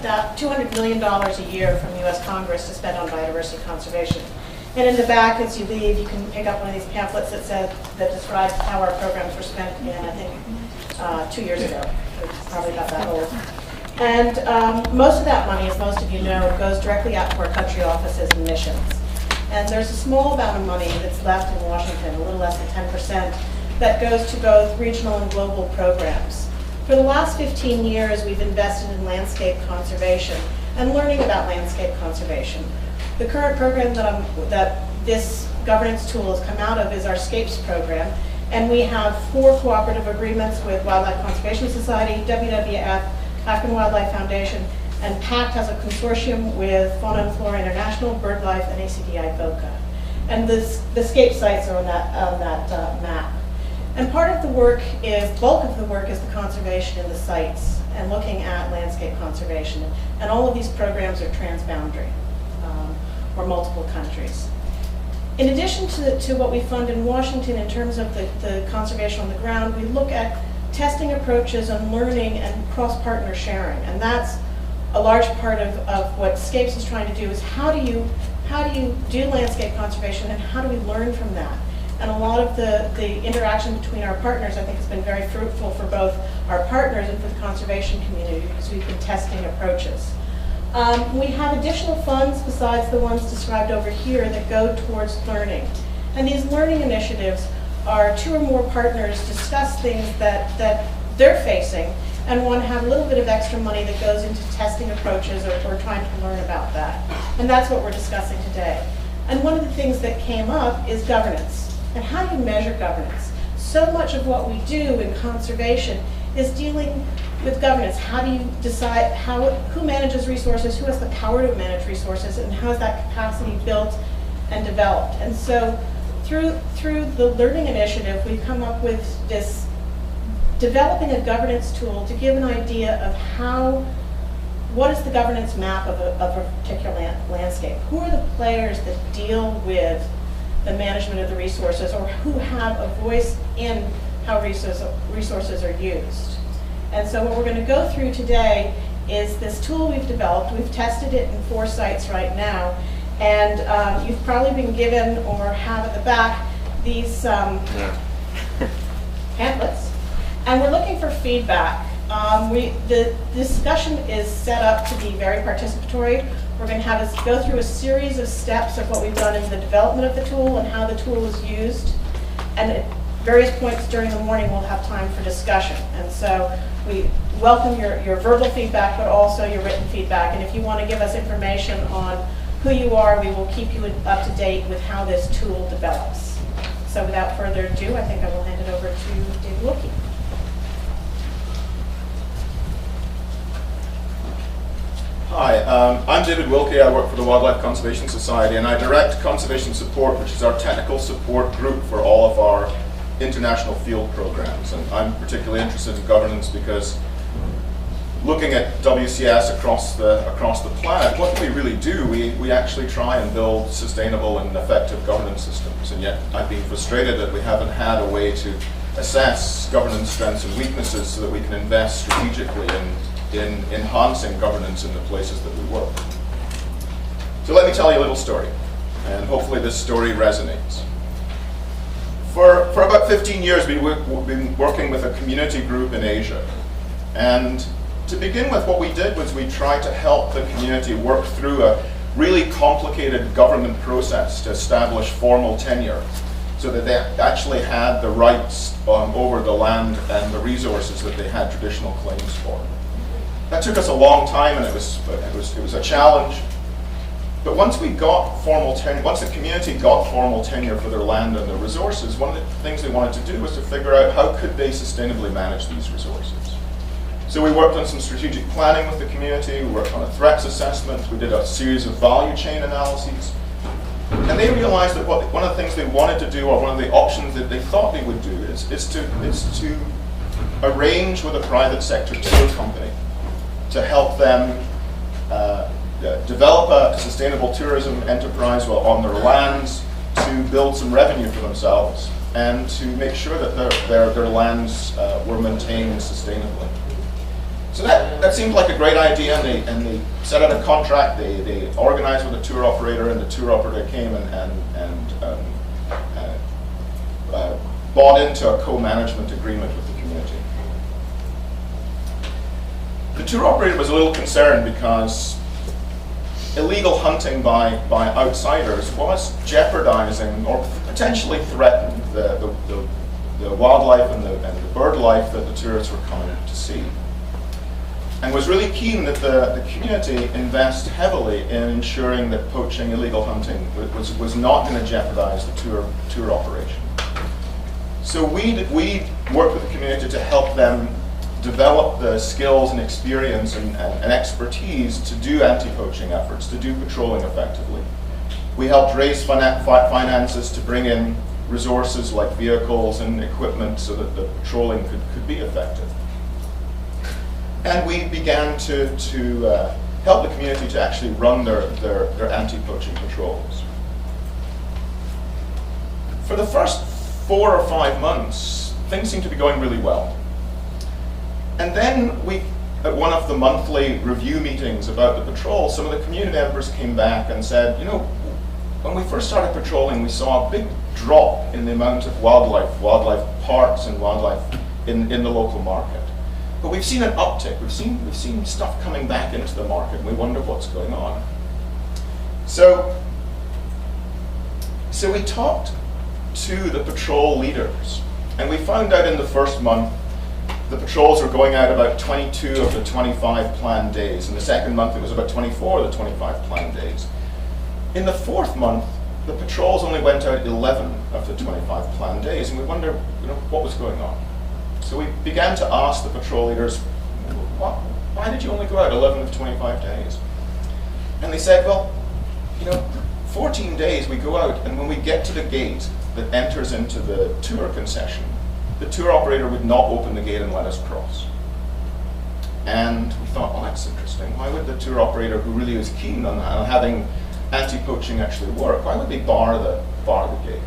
$200 million a year from the US Congress to spend on biodiversity conservation. And in the back, as you leave, you can pick up one of these pamphlets that describes how our programs were spent in, I think, 2 years ago. It's probably about that old. And most of that money, as most of you know, goes directly out to our country offices and missions. And there's a small amount of money that's left in Washington, a little less than 10%, that goes to both regional and global programs. For the last 15 years, we've invested in landscape conservation and learning about landscape conservation. The current program that this governance tool has come out of is our SCAPES program, and we have 4 cooperative agreements with Wildlife Conservation Society, WWF, African Wildlife Foundation, and PACT has a consortium with Fauna and Flora International, BirdLife, and ACDI BOCA. And the SCAPE sites are on that map. And part of the work bulk of the work is the conservation in the sites and looking at landscape conservation. And all of these programs are transboundary, or multiple countries. In addition to what we fund in Washington in terms of the conservation on the ground, we look at testing approaches and learning and cross-partner sharing. And that's a large part of what SCAPES is trying to do, is how do you do landscape conservation and how do we learn from that? And a lot of the interaction between our partners, I think, has been very fruitful for both our partners and for the conservation community, because we've been testing approaches. We have additional funds besides the ones described over here that go towards learning. And these learning initiatives are 2 or more partners discuss things that they're facing and want to have a little bit of extra money that goes into testing approaches or trying to learn about that. And that's what we're discussing today. And one of the things that came up is governance. And how do you measure governance? So much of what we do in conservation is dealing with governance. How do you decide who manages resources, who has the power to manage resources, and how is that capacity built and developed? And so through the learning initiative, we've come up with this developing a governance tool to give an idea of what is the governance map of a particular landscape? Who are the players that deal with the management of the resources, or who have a voice in how resources are used? And so what we're going to go through today is this tool we've developed. We've tested it in 4 sites right now, and you've probably been given or have at the back these pamphlets. And we're looking for feedback. The discussion is set up to be very participatory. We're going to have us go through a series of steps of what we've done in the development of the tool and how the tool is used. And at various points during the morning, we'll have time for discussion. And so we welcome your verbal feedback, but also your written feedback. And if you want to give us information on who you are, we will keep you up to date with how this tool develops. So without further ado, I think I will hand it over to David Wilkie. Hi, I'm David Wilkie. I work for the Wildlife Conservation Society, and I direct conservation support, which is our technical support group for all of our international field programs. And I'm particularly interested in governance because looking at WCS across the planet, what do we really do? We actually try and build sustainable and effective governance systems, and yet I've been frustrated that we haven't had a way to assess governance strengths and weaknesses so that we can invest strategically in enhancing governance in the places that we work. So let me tell you a little story, and hopefully this story resonates. For about 15 years, we've been working with a community group in Asia. And to begin with, what we did was we tried to help the community work through a really complicated government process to establish formal tenure, so that they actually had the rights over the land and the resources that they had traditional claims for. That took us a long time, and it was a challenge. But once we got formal tenure, once the community got formal tenure for their land and their resources, one of the things they wanted to do was to figure out how could they sustainably manage these resources. So we worked on some strategic planning with the community, we worked on a threats assessment, we did a series of value chain analyses. And they realized that one of the things they wanted to do, or one of the options that they thought they would do, is to arrange with a private sector tour company to help them develop a sustainable tourism enterprise on their lands, to build some revenue for themselves, and to make sure that their lands were maintained sustainably. So So that seemed like a great idea, and they set out a contract. They organized with a tour operator, and the tour operator came and bought into a co-management agreement with the community. The tour operator was a little concerned because illegal hunting by outsiders was jeopardizing or potentially threatened the wildlife and the bird life that the tourists were coming to see, and was really keen that the community invest heavily in ensuring that poaching, illegal hunting was not going to jeopardize the tour operation. So we worked with the community to help them develop the skills and experience and expertise to do anti-poaching efforts, to do patrolling effectively. We helped raise finances to bring in resources like vehicles and equipment so that the patrolling could be effective. And we began to help the community to actually run their anti-poaching patrols. For the first 4 or 5 months, things seemed to be going really well. And then at one of the monthly review meetings about the patrol, some of the community members came back and said, you know, when we first started patrolling, we saw a big drop in the amount of wildlife parks and wildlife in the local market. But we've seen an uptick. We've seen stuff coming back into the market, and we wonder what's going on. So we talked to the patrol leaders, and we found out in the first month the patrols were going out about 22 of the 25 planned days. In the second month, it was about 24 of the 25 planned days. In the fourth month, the patrols only went out 11 of the 25 planned days, and we wondered, you know, what was going on. So we began to ask the patrol leaders, why did you only go out 11 of 25 days? And they said, well, you know, 14 days we go out, and when we get to the gate that enters into the tour concession, the tour operator would not open the gate and let us cross. And we thought, oh, that's interesting. Why would the tour operator, who really was keen on having anti-poaching actually work, why would they bar the gate?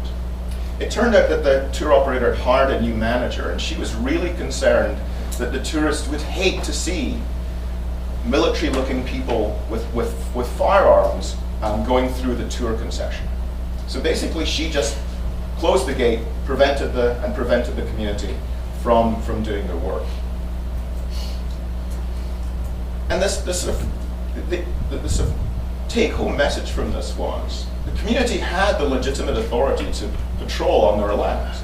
It turned out that the tour operator had hired a new manager, and she was really concerned that the tourists would hate to see military-looking people with firearms going through the tour concession. So basically, she just closed the gate, prevented the community from doing their work. And this sort of take-home message from this was the community had the legitimate authority to patrol on their lands.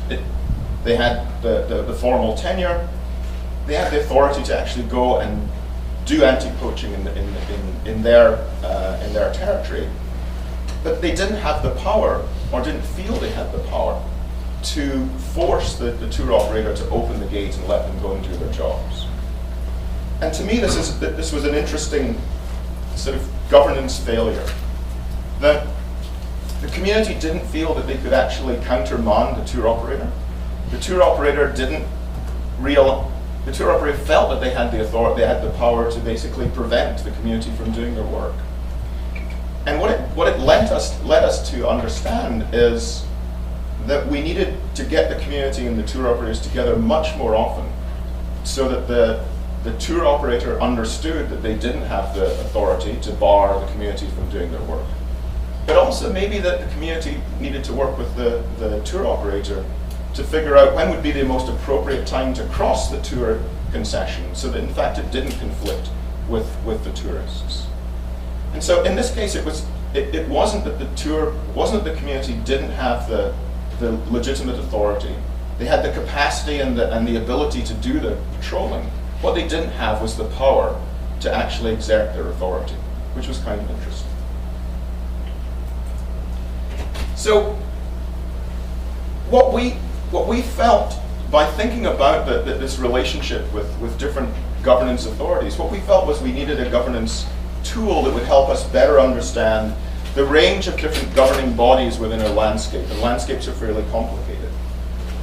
They had the formal tenure. They had the authority to actually go and do anti-poaching in their territory, but they didn't have the power, or didn't feel they had the power, to force the tour operator to open the gate and let them go and do their jobs. And to me, this was an interesting sort of governance failure. That the community didn't feel that they could actually countermand the tour operator. The tour operator felt that they had the authority, they had the power to basically prevent the community from doing their work. And what it led us to understand is that we needed to get the community and the tour operators together much more often, so that the tour operator understood that they didn't have the authority to bar the community from doing their work. But also maybe that the community needed to work with the tour operator to figure out when would be the most appropriate time to cross the tour concession, so that in fact it didn't conflict with the tourists. And so in this case, it wasn't that the community didn't have the legitimate authority. They had the capacity and the ability to do the patrolling. What they didn't have was the power to actually exert their authority, which was kind of interesting. So what we felt by thinking about this relationship with different governance authorities, what we felt was we needed a governance tool that would help us better understand the range of different governing bodies within a landscape, and landscapes are fairly complicated.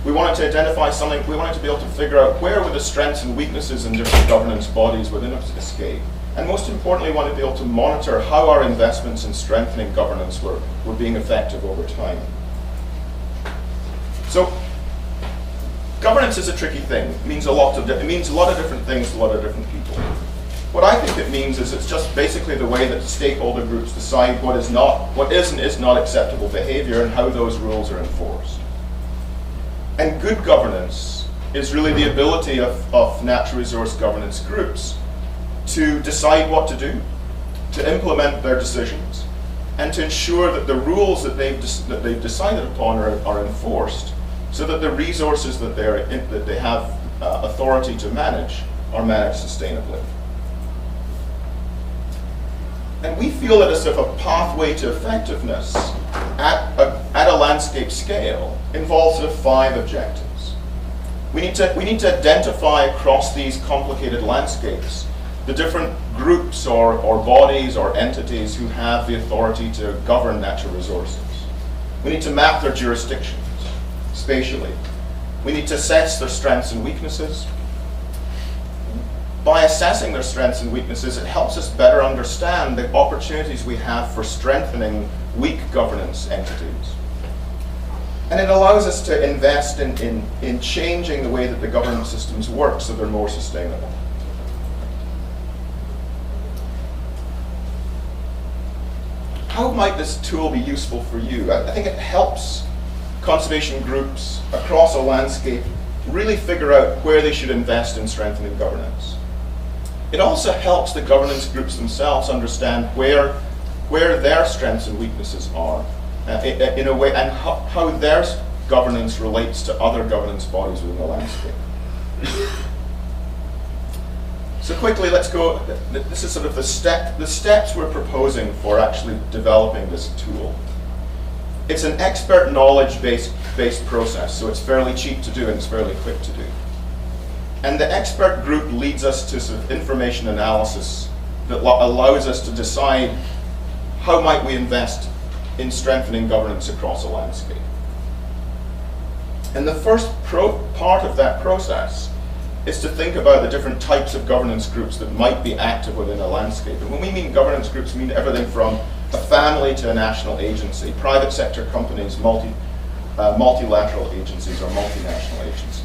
We wanted to identify something, we wanted to be able to figure out where were the strengths and weaknesses in different governance bodies within a scape. And most importantly, we wanted to be able to monitor how our investments in strengthening governance were being effective over time. So, governance is a tricky thing. It means a lot of different things to a lot of different people. What I think it means is it's just basically the way that stakeholder groups decide what is and is not acceptable behavior and how those rules are enforced. And good governance is really the ability of natural resource governance groups to decide what to do, to implement their decisions, and to ensure that the rules that they've decided upon are enforced, so that the resources that they have authority to manage are managed sustainably. And we feel that a sort of a pathway to effectiveness at a landscape scale involves sort of 5 objectives. We need to identify across these complicated landscapes the different groups or bodies or entities who have the authority to govern natural resources. We need to map their jurisdictions spatially. We need to assess their strengths and weaknesses. By assessing their strengths and weaknesses, it helps us better understand the opportunities we have for strengthening weak governance entities. And it allows us to invest in changing the way that the governance systems work so they're more sustainable. How might this tool be useful for you? I think it helps conservation groups across a landscape really figure out where they should invest in strengthening governance. It also helps the governance groups themselves understand where their strengths and weaknesses are in a way, and how their governance relates to other governance bodies within the landscape. So quickly, let's go. This is sort of the steps we're proposing for actually developing this tool. It's an expert knowledge-based process, so it's fairly cheap to do and it's fairly quick to do. And the expert group leads us to sort of information analysis that allows us to decide how might we invest in strengthening governance across a landscape. And the first part of that process is to think about the different types of governance groups that might be active within a landscape. And when we mean governance groups, we mean everything from a family to a national agency, private sector companies, multilateral agencies, or multinational agencies.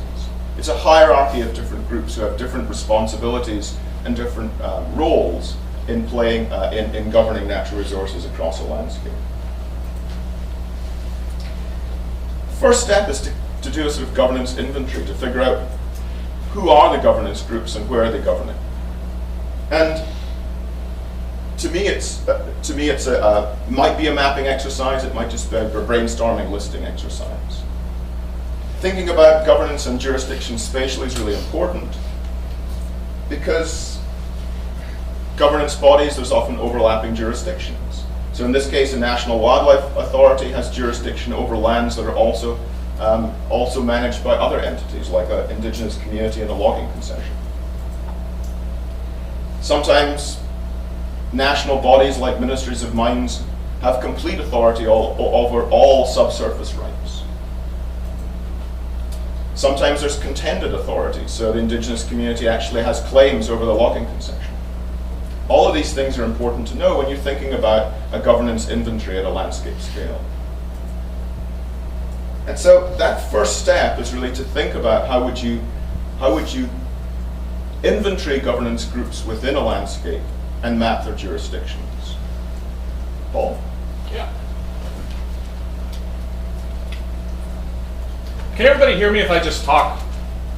It's a hierarchy of different groups who have different responsibilities and different roles in playing in governing natural resources across a landscape. First step is to do a sort of governance inventory to figure out who are the governance groups and where are they governing. And to me, it's might be a mapping exercise. It might just be a brainstorming listing exercise. Thinking about governance and jurisdiction spatially is really important because governance bodies, there's often overlapping jurisdictions. So in this case, a National Wildlife Authority has jurisdiction over lands that are also managed by other entities, like an indigenous community and a logging concession. Sometimes national bodies like ministries of mines have complete authority over all subsurface rights. Sometimes there's contended authority, so the indigenous community actually has claims over the logging concession. All of these things are important to know when you're thinking about a governance inventory at a landscape scale. And so that first step is really to think about how would you inventory governance groups within a landscape and map their jurisdictions. Paul? Yeah. Can everybody hear me if I just talk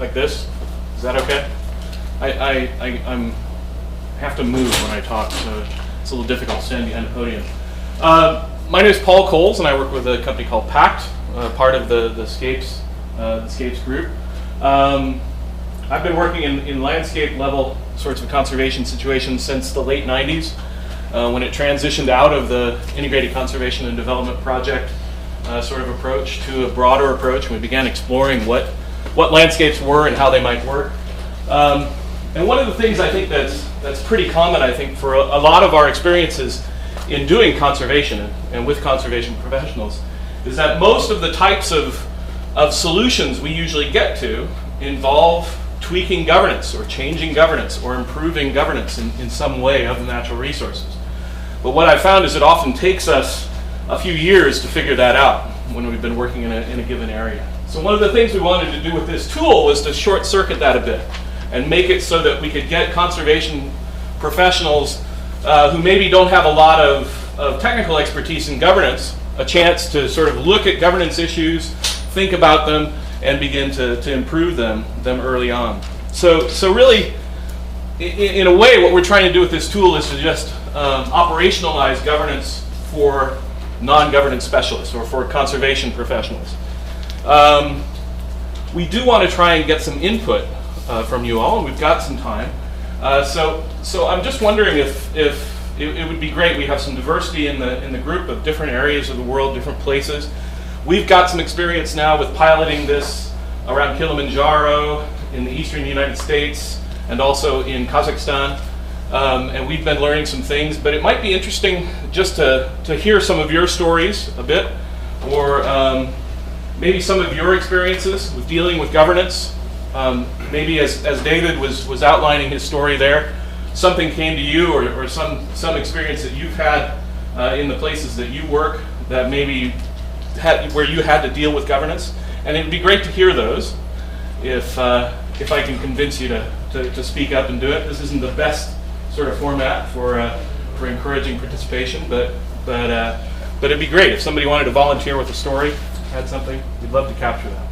like this? Is that okay? I have to move when I talk, so it's a little difficult to stand behind a podium. My name is Paul Coles, and I work with a company called PACT, part of the Scapes group. I've been working in landscape level sorts of conservation situations since the late 90s, when it transitioned out of the integrated conservation and development project sort of approach to a broader approach. We began exploring what landscapes were and how they might work. And one of the things I think that's pretty common, I think, for a lot of our experiences in doing conservation and with conservation professionals is that most of the types of solutions we usually get to involve tweaking governance or changing governance or improving governance in some way of the natural resources. But what I've found is it often takes us a few years to figure that out when we've been working in a given area. So one of the things we wanted to do with this tool was to short circuit that a bit and make it so that we could get conservation professionals who maybe don't have a lot of technical expertise in governance a chance to sort of look at governance issues, think about them, and begin to improve them early on. So really, in a way, what we're trying to do with this tool is to just operationalize governance for non-governance specialists or for conservation professionals. We do want to try and get some input from you all, and we've got some time. So I'm just wondering if it would be great. We have some diversity in the group of different areas of the world, different places. We've got some experience now with piloting this around Kilimanjaro in the eastern United States and also in Kazakhstan. And we've been learning some things, but it might be interesting just to hear some of your stories a bit, or maybe some of your experiences with dealing with governance. Maybe as David was outlining his story there, something came to you, or some experience that you've had in the places that you work that maybe where you had to deal with governance. And it'd be great to hear those if I can convince you to speak up and do it. This isn't the best sort of format for encouraging participation, but it'd be great if somebody wanted to volunteer with a story, had something. We'd love to capture that.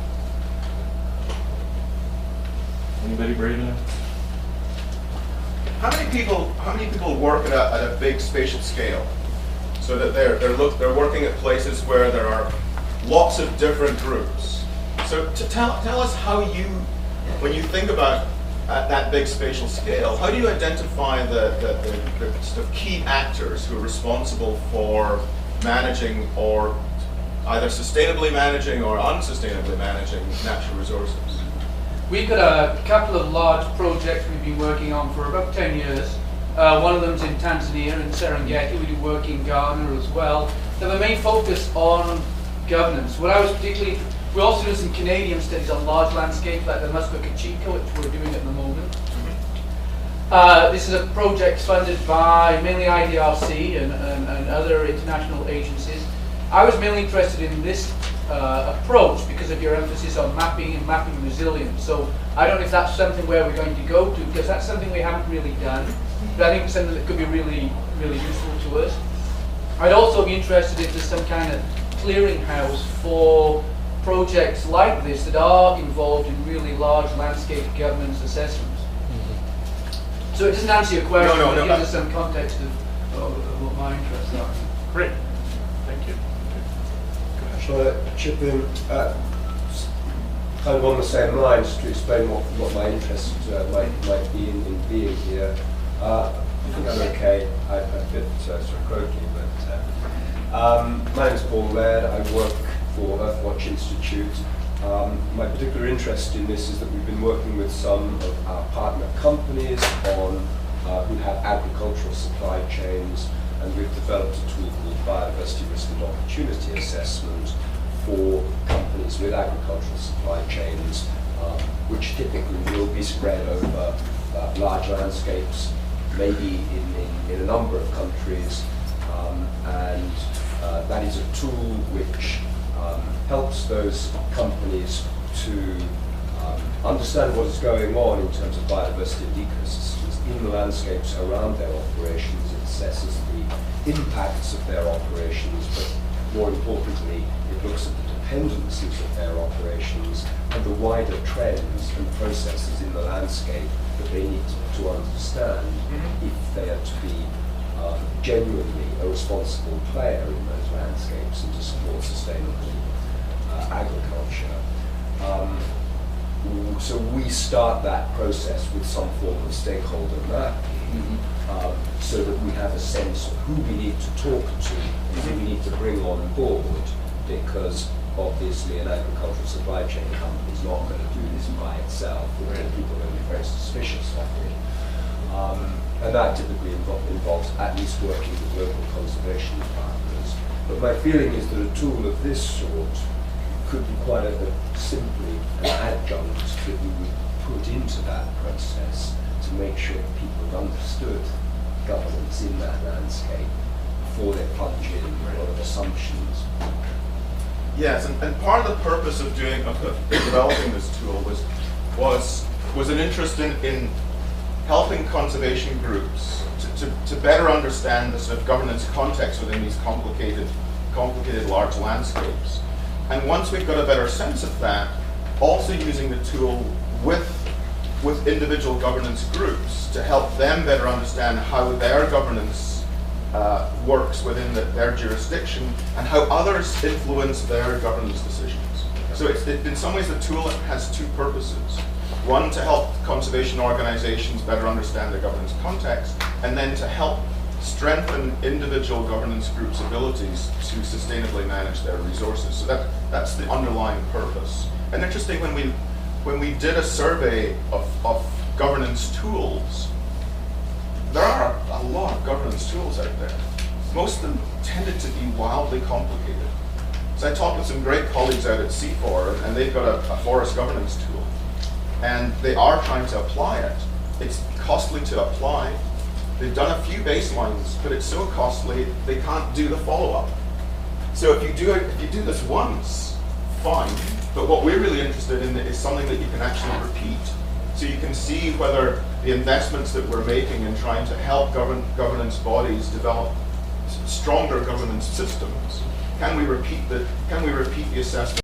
Anybody brave enough? How many people work at a big spatial scale, so that they're working at places where there are lots of different groups? So tell us how you, when you think about at that big spatial scale, how do you identify the sort of key actors who are responsible for managing, or either sustainably managing or unsustainably managing natural resources? We've got a couple of large projects we've been working on for about 10 years. One of them's in Tanzania, in Serengeti. We do work in Ghana as well. They have a main focus on governance. We also do some Canadian studies on large landscapes like the Musco-Cachico, which we're doing at the moment. This is a project funded by mainly IDRC and other international agencies. I was mainly interested in this approach because of your emphasis on mapping and mapping resilience. So I don't know if that's something where we're going to go to, because that's something we haven't really done. But I think it's something that could be really, really useful to us. I'd also be interested if there's some kind of clearinghouse for projects like this that are involved in really large landscape governance assessments. So it doesn't answer your question, but it gives us some context of what my interests are. Great. Thank you. Shall I chip in? Kind of on the same lines to explain what my interest might be in being here. I think I'm okay. I'm a bit sort of croaky, but my name is Paul Laird. I work for Earthwatch Institute. My particular interest in this is that we've been working with some of our partner companies on who have agricultural supply chains, and we've developed a tool called Biodiversity Risk and Opportunity Assessment for companies with agricultural supply chains, which typically will be spread over large landscapes, maybe in a number of countries, and that is a tool which helps those companies to understand what is going on in terms of biodiversity and ecosystems in the landscapes around their operations. It assesses the impacts of their operations, but more importantly, it looks at the dependencies of their operations and the wider trends and processes in the landscape that they need to understand if they are to be genuinely a responsible player in those landscapes and to support sustainable agriculture. So we start that process with some form of stakeholder mapping, so that we have a sense of who we need to talk to and who we need to bring on board, because obviously an agricultural supply chain company is not going to do this by itself. People are going to be very suspicious of it. And that typically involves at least working with local conservation partners. But my feeling is that a tool of this sort could be quite simply an adjunct that we would put into that process to make sure that people have understood governance in that landscape before they plunge in a lot of assumptions. Yes, and part of the purpose of developing this tool was an interest in helping conservation groups to better understand the sort of governance context within these complicated large landscapes. And once we've got a better sense of that, also using the tool with individual governance groups to help them better understand how their governance works within their jurisdiction and how others influence their governance decisions. So in some ways the tool has two purposes. One, to help conservation organizations better understand their governance context, and then to help strengthen individual governance groups' abilities to sustainably manage their resources. So that's the underlying purpose. And interesting, when we did a survey of governance tools, there are a lot of governance tools out there. Most of them tended to be wildly complicated. So I talked with some great colleagues out at C4, and they've got a forest governance tool. And they are trying to apply it. It's costly to apply. They've done a few baselines, but it's so costly they can't do the follow-up. So if you do this once, fine. But what we're really interested in is something that you can actually repeat. So you can see whether the investments that we're making in trying to help governance bodies develop stronger governance systems, can we repeat the assessment